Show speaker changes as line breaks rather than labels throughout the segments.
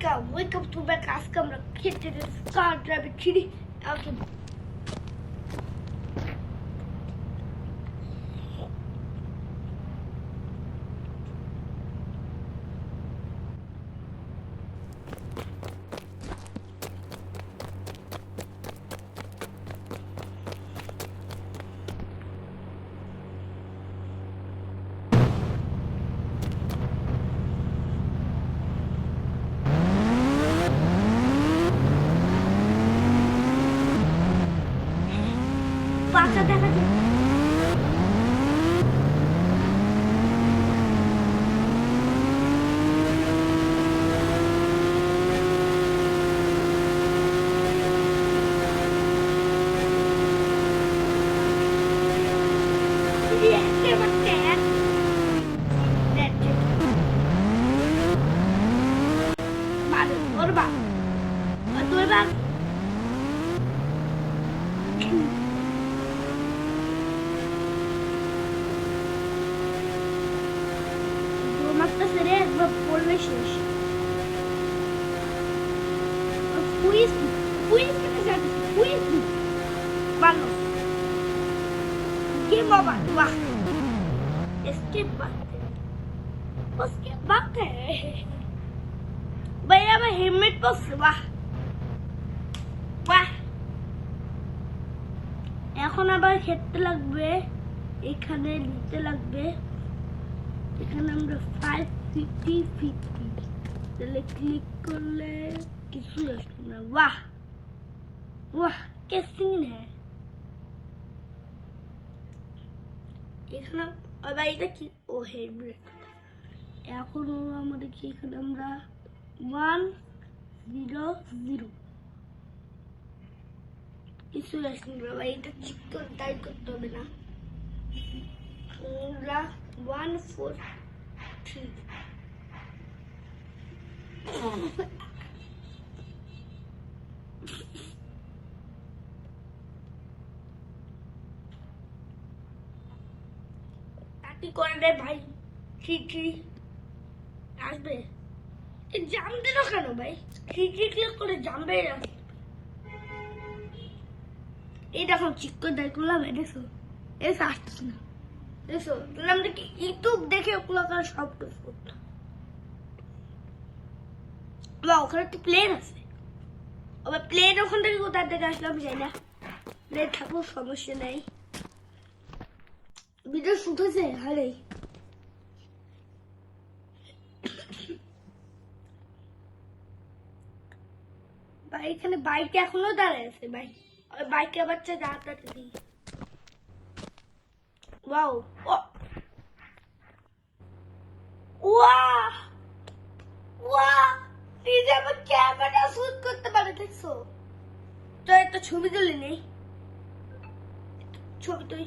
Welcome to back as camera kid to this car driver kitty. Okay. পাঁচটা দেখা যায় उसके बाद है भैया मैं हेलमेट पर वाह वाह এখন আবার খেতে লাগবে এখানে নিতে লাগবে এখানে আমরা 550 তাহলে ক্লিক করলে কিছু আসবে না वाह वाह क्या सीन है এখানে আবার এটা কি ও হেডব্রেক এখন আমাদের কি এখানে আমরা 100 কিছু আসবে বাবা এটা চেক করে টাইপ করতে হবে না আমরা 143 কি করে রে ভাই ঠিক আসবে জাম দিল কেন ভাই ঠিক ক্লিক করে জামবে এই দেখো চেক করে দেখ করলাম দেখো এই আসতেছে না দেখো তাহলে আমরা কি ইউটিউব দেখে ওগুলো সব করতাম বা ওখানে তো প্লেন আছে আবার প্লেন ওখান থেকে কোথায় থেকে আসলাম যাই না প্লেন থাকুক সমস্যা নেই ভিডিও শুট হয়েছে আরে ভাই এখানে বাইক এখনো দাঁড়ায় আছে ভাই ওই বাইকের বাচ্চা দাঁড়াতে দিই ওয়াও ওয়াও ওয়াও নিজে আমার ক্যামেরা শুট করতে পারে দেখছো তো একটা ছবি তুলে নেই ছবি তুই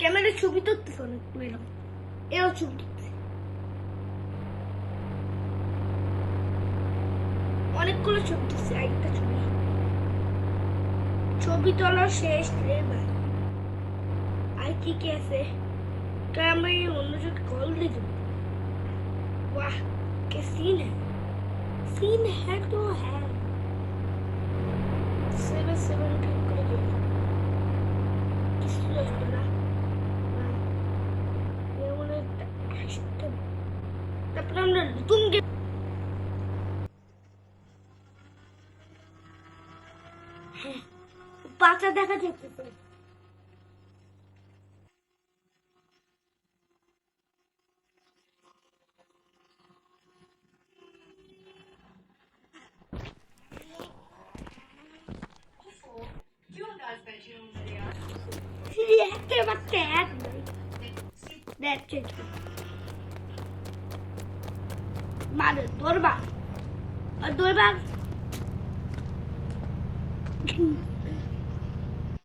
ক্যামেরা ছবি তুলতেছে অনেক এরকম ছবি তুলতেছে অনেকগুলো ছবি তুলছে একটা ছবি তোলা শেষ রে ভাই আর কি কি আছে তো আমরা এই অন্য জনকে কল দিয়ে দেবো वाह क्या सीन है तो है 7 ক্লিক করে দিই কিছু আসবে না তারপরে আমরা নতুন গেম হ্যাঁ পাতা দেখা যাচ্ছে That's it. Mother, door back. A door back.